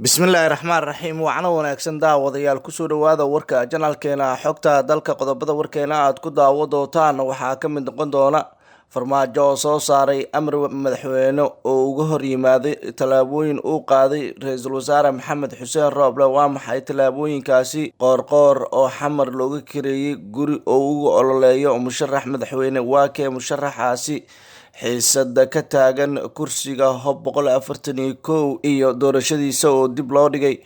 bismillaahi raxmaan raxiim wacno wanaagsan daawadayaal kusoo dhawaada warka janaalkeena xogta dalka qodobada warkeena aad ku daawo doontaan waxaa ka mid noqon doona farmaajo oo soo saaray amar madaxweyne oo uga hor yimaaday tallaabooyin uu qaaday ra-iisul wasaare maxamed xuseen rooble. waa maxay tallaabooyinkaasi? qoorqoor oo xamar looga kareeyay guri oo ugu ololeeyo musharax madaxweyne. waa kee musharaxaasi? xiisada ka taagan kursiga hob 441 iyo doorashadiisa oo dib loo dhigay,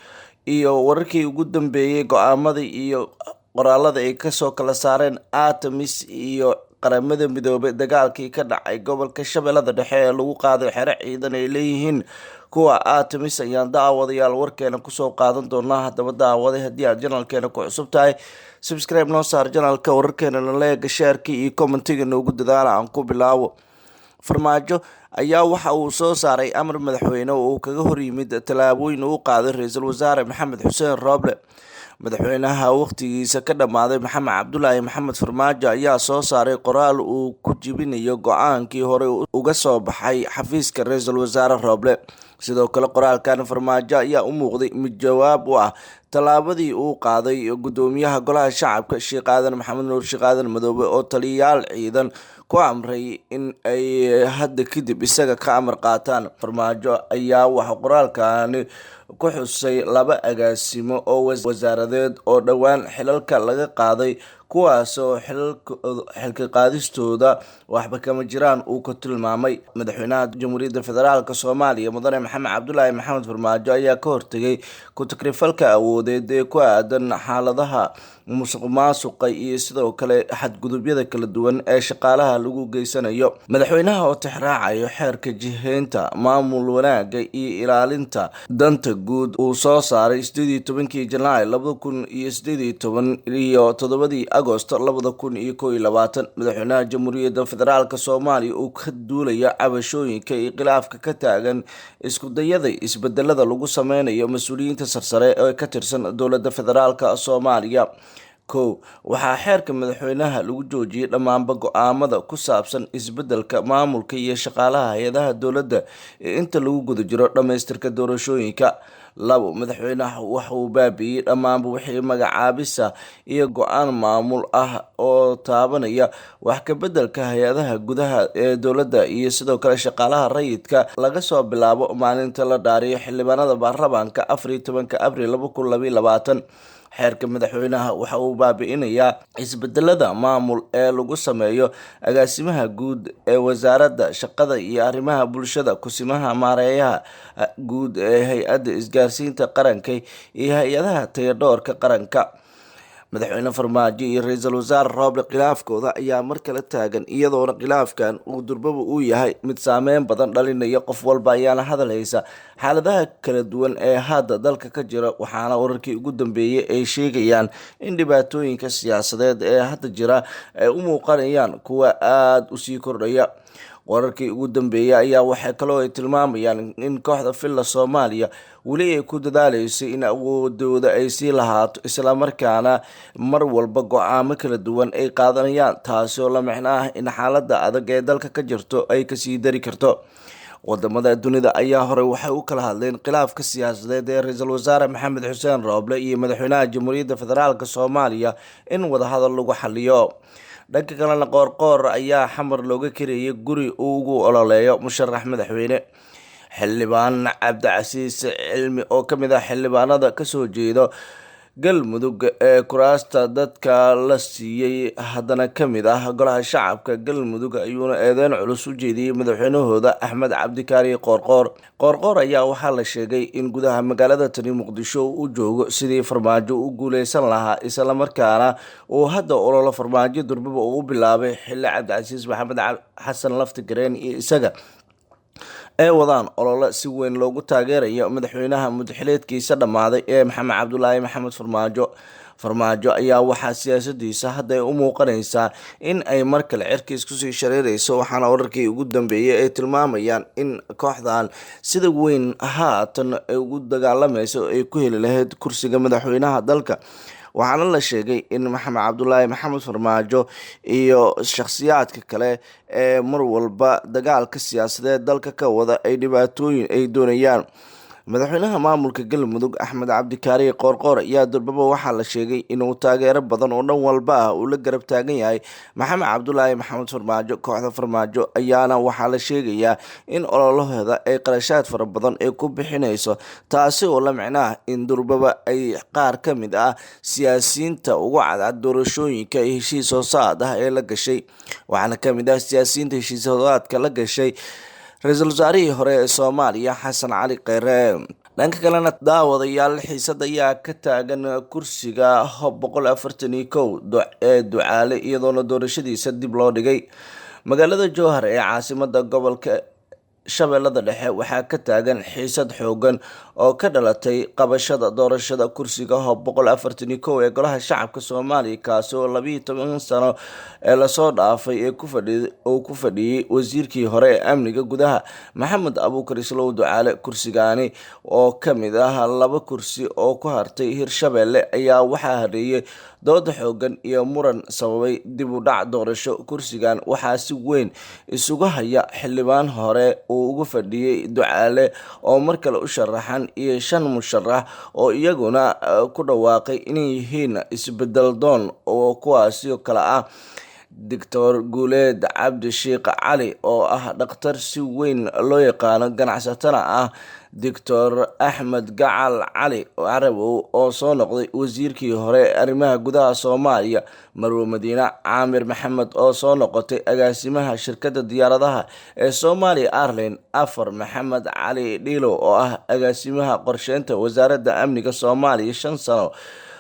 iyo wararkii ugu dambeeyay go-aamada iyo qoraalada ay kasoo kala saareen ATMIS iyo qaramada midoobay dagaalkii ka dhacay gobolka shabeellada dhexe ee lagu qaaday xero ciidan ay leeyihiin kuwa ATMIS ayaan daawadayaal warkeena kusoo qaadan doonaa. haddaba daawaday haddii aad janaalkeena ku cusub tahay, subscribe noo saar janaalka, wararkeena leega, sheerka iyo commentiga noogu dadaala. aan ku bilaabo. farmaajo ayaa waxa uu soo saaray amar madaxweyne oo uu kaga hor yimid tallaabooyin uu qaaday ra-iisul wasaare maxamed xuseen rooble. madaxweynaha waqtigiisa ka dhammaaday maxamed cabdulaahi maxamed farmaajo ayaa soo saaray qoraal uu ku jibinayo go-aankii hore uga soo baxay xafiiska ra-iisul wasaare rooble. sidoo kale qoraalkan farmaajo ayaa u muuqday mid jawaab u ah tallaabadii uu qaaday gudoomiyaha golaha shacabka sheekh aadan maxamed nuur sheekh aadan madoobe oo taliyayaal ciidan ku amray in ay hadda kadib isaga ka amar qaataan. farmaajo ayaa waxa qoraalkani ku xusay 2 agaasimo oo wasaaradeed oo dhowaan xilalka laga qaaday, kuwaasoo xilka qaadistooda waxba kama jiraan uu ku tilmaamay. madaxweynaha jamhuuriyadda federaalk soomaaliya mudane maxamed cabdulaahi maxamed farmaajo ayaa ka hortegay ku-takrifalka awoodeed ee ku aadan xaaladaha musuq maasuqa iyo sidoo kale xadgudubyada kala duwan ee shaqaalaha lagu geysanayo. madaxweynaha oo tixraacayo xeerka jiheynta maamul wanaaga iyo ilaalinta danta guud uu soo saaray 18 Janaayo 2018 iyo 7 Agoosto 2021, madaxweynaha jamhuuriyadda federaalk soomaaliya uu ka duulaya cabashooyinka iyo khilaafka ka taagan isku dayada isbedelada lagu sameynayo mas-uuliyiinta sarsare ee ka tirsan dowladda federaalk soomaaliya. waxaa xeerka madaxweynaha lagu joojiyay dhammaanba go-aamada ku saabsan isbedelka maamulka iyo shaqaalaha hay-adaha dowladda ee inta lagu guda jiro dhammaystirka doorashooyinka. 2 madaxweynaha waxa uu baabi'iyey dhammaanba wixii magacaabisa iyo go-aan maamul ah oo taabanaya wax ka bedelka hay-adaha gudaha ee dowladda iyo sidoo kale shaqaalaha rayidka laga soo bilaabo maalinta la dhaariyo xildhibaanada baarlamaanka 14 Abriil 2022. xeerka madaxweynaha waxa uu baabi'inayaa isbedelada maamul ee lagu sameeyo agaasimaha guud ee wasaaradda shaqada iyo arrimaha bulshada, kusimaha maareeyaha guud ee hay-adda isgaarsiinta qaranka iyo hay-adaha tayadhoorka qaranka. madaxweyne farmaajo iyo ra-iisul wasaare rooble khilaafkooda ayaa mar kale taagan, iyadoona khilaafkan uu durbaba uu yahay mid saameyn badan dhalinaya. qof walba ayaana hadalhaysa xaaladaha kala duwan ee hadda dalka ka jira, waxaana wararkii ugu dambeeyay ay sheegayaan in dhibaatooyinka siyaasadeed ee hadda jira ay u muuqanayaan kuwa aada u sii kordhaya. wararkii ugu dambeeyay ayaa waxay kaloo ay tilmaamayaan in kooxda filla Soomaaliya weli ay ku dadaaleyso in awoodooda ay sii lahaato, islamarkaana mar walba go-aamo kala duwan ay qaadanayaan, taasoo la micno ah in xaalada adag ee dalka ka jirto ay kasii dari karto. wadamada dunida ayaa hore waxay u kala hadleen khilaafka siyaasadeed ee ra-iisul wasaare maxamed xuseen rooble iyo madaxweynaha jamhuuriyadda federaalk soomaaliya in wadahadal lagu xaliyo. dhanka kalena qoorqoor ayaa xamar looga kareeyay guri uu ugu ololeeyo musharax madaxweyne. xildhibaan cabdicasiis cilmi oo ka mid ah xildhibaanada kasoo jeedo galmudug ee kuraasta dadka la siiyey haddana ka mid ah golaha shacabka galmudug ayuuna eedeyn culus u jeediyey madaxweynahooda axmed cabdikaari qoorqoor ayaa waxaa la sheegay in gudaha magaalada tani muqdisho uu joogo sidii farmaajo u guuleysan lahaa, islamarkaana uu hadda ololo farmaajo durbaba uu bilaabay xilli cabdicasiis maxamed xasan laftigareen iyo isaga ay wadaan olole si weyn loogu taageerayo madaxweynaha muddaxileedkiisa dhammaaday ee maxamed cabdulaahi maxamed farmaajo ayaa waxaa siyaasadiisa hadda ay u muuqanaysaa in ay mar kale cirkiis kusii shareereyso, waxaana wararkii ugu dambeeyay ay tilmaamayaan in kooxdan sida weyn haatan ay ugu dagaalamayso ay ku heli lahayd kursiga madaxweynaha dalka. waxaana la sheegay in maxamed cabdulaahi maxamed farmaajo iyo shakhsiyaadka kale ee mar walba dagaalka siyaasadeed dalka ka wada ay dhibaatooyin ay doonayaan. madaxweynaha maamulka galmudug Axmed Cabdi Kaariye Qoorqoor ayaa durbaba waxaa la sheegay inuu taageero badan oo dhan walba ah uu la garab taagan yahay Maxamed Cabdulaahi Maxamed Farmaajo. Kooxda Farmaajo ayaana waxaa la sheegayaa in ololaheeda ay qarashaad fara badan ay ku bixinayso, taasi oo la micno ah in durbaba ay qaar ka mid ah siyaasiyiinta ugu cadcad doorashooyinka heshiis hoosaad ah ee la gashay. Waxaana ka mid ah siyaasiyiinta heshiis hoosaadka la gashay ra-iisul wasaarihii hore ee Soomaaliya Xasan Cali Kheyre. Dhanka kalena daawadayaal xiisad ayaa ka taagan kursiga Hob 441 ee Ducaale iyadoona doorashadiisa dib loo dhigay. Magaalada Jowhar ee caasimada gobolka Shabeellada Dhexe waxaa ka taagan xiisad xoogan oo ka dhalatay qabashada doorashada kursiga Hob 441 ee golaha shacabka Soomaaliya, kaasi oo 12 sano ee lasoo dhaafay ku fadhiyay wasiirkii hore ee amniga gudaha Maxamed Abuukar Islow Ducaale. Kursigani oo ka mid ah 2 kursi oo ku hartay Hirshabeelle ayaa waxaa hareeyay dood xoogan iyo muran sababay dib u dhac doorasho. Kursigan waxaa si weyn isugu haya xildhibaan hore uu ugu fadhiyay Ducaale oo mar kale u sharaxan iyo 5 musharax oo iyaguna ku dhawaaqay inay yihiin isbedel doon oo kuwaasi oo kala ah Dr. Guuleed Cabdi Sheekh Cali oo ah dhakhtar si weyn loo yaqaano ganacsatana ah, Dr. Axmed Gacal Cali Carabow oo soo noqday wasiirkii hore ee arrimaha gudaha Soomaaliya, Marwo Madiine Caamir Maxamed oo soo noqotay agaasimaha shirkadda diyaaradaha ee Somali Airlines, Afar Maxamed Cali Dhiilo oo ah agaasimaha qorsheynta wasaaradda amniga Soomaaliya 5 sano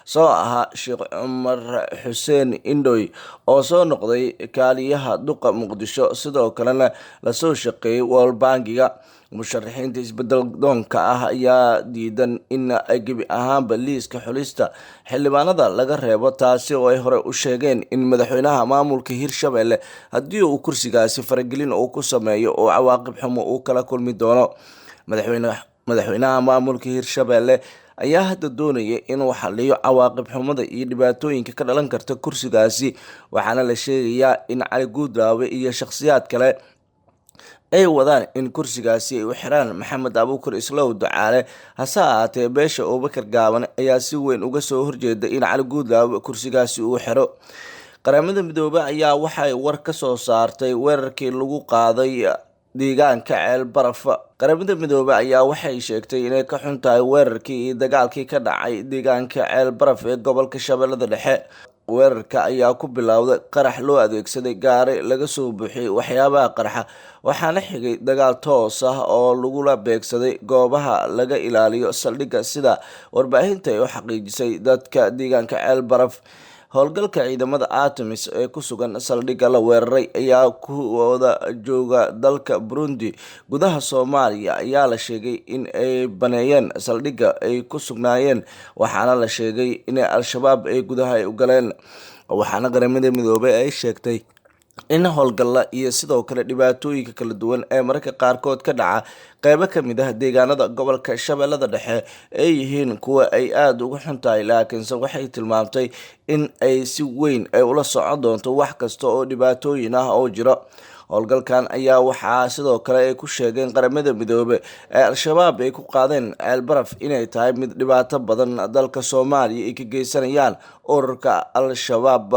soo ahaa Sheekh Cumar Xuseen Indhoy oo soo noqday kaaliyaha duqa Muqdisho, sidoo kalena lasoo shaqeeyay World Bankiga. Musharaxiinta isbedel doonka ah ayaa diidan in ay gebi ahaanba liiska xulista xildhibaanada laga reebo, taasi oo ay hore u sheegeen in madaxweynaha maamulka Hirshabeelle haddii uu kursigaasi faragelin uu ku sameeyo oo cawaaqib xumo uu kala kulmi doono. Madaxweynaha maamulka Hirshabeelle ayaa hadda doonaya inuu xaliyo cawaaqib xumada iyo dhibaatooyinka ka dhalan karta kursigaasi, waxaana la sheegayaa in Cali Guudlaawe iyo shakhsiyaad kale ay wadaan in kursigaasi ay u xiraan Maxamed Abuukar Islow Ducaale. Hase ahaatee beesha Abuubakar Gaaban ayaa si weyn uga soo horjeeda in Cali Guudlaawe kursigaasi uu xiro. Qaramada Midoobay ayaa waxay war ka soo saartay weerarkii lagu qaaday deegaanka Ceel Baraf. Qaramada Midoobay ayaa waxay sheegtay inay ka xun tahay weerarkii iyo dagaalkii ka dhacay deegaanka Ceel Baraf ee gobolka Shabeellada Dhexe. Weerarka ayaa ku bilowday qarax loo adeegsaday gaari laga soo buuxiyay waxyaabaha qarxa, waxaana xigay dagaal toos ah oo lagula beegsaday goobaha laga ilaaliyo saldhigga sida warbaahinta ay u xaqiijisay dadka deegaanka Ceel Baraf. Howlgalka ciidamada ATMIS ee ku sugan saldhigga la weeraray ayaa ku wada jooga dalka Burundi. Gudaha Soomaaliya ayaa la sheegay in ay baneeyeen saldhigga ay ku sugnaayeen, waxaana la sheegay in Al-Shabaab ay gudaha u galeen. Waxaana Qaramada Midoobay ay sheegtay in howlgalla iyo sidoo kale dhibaatooyinka kala duwan ee mararka qaarkood ka dhaca qaybo ka mid ah deegaanada gobolka Shabeellada Dhexe ay yihiin kuwa ay aada uga xun tahay, laakiinse waxay tilmaamtay in ay si weyn ay ula socon doonto wax kasta oo dhibaatooyin ah oo jira. Howlgalkan ayaa waxaa sidoo kale ay ku sheegeen Qaramada Midoobay ee Al-Shabaab ay ku qaadeen Ceel Baraf inay tahay mid dhibaato badan dalka Soomaaliya ay ka geysanayaan ururka Al-Shabaab.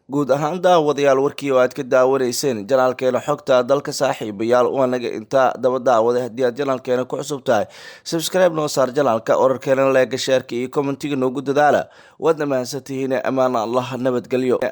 Guud ahaan daawadayaal warkii oo aad ka daawanayseen janaalkeena xogta dalka saaxiibayaal waanaga intaa daba daawaday. Haddii aad janaalkeena ku cusub tahay, subscribe noo saar janaalka, wararkeena leega, sheerka iyo commentiga noogu dadaala. Waad mahadsantihiin. Ammaan Allah, nabadgelyo.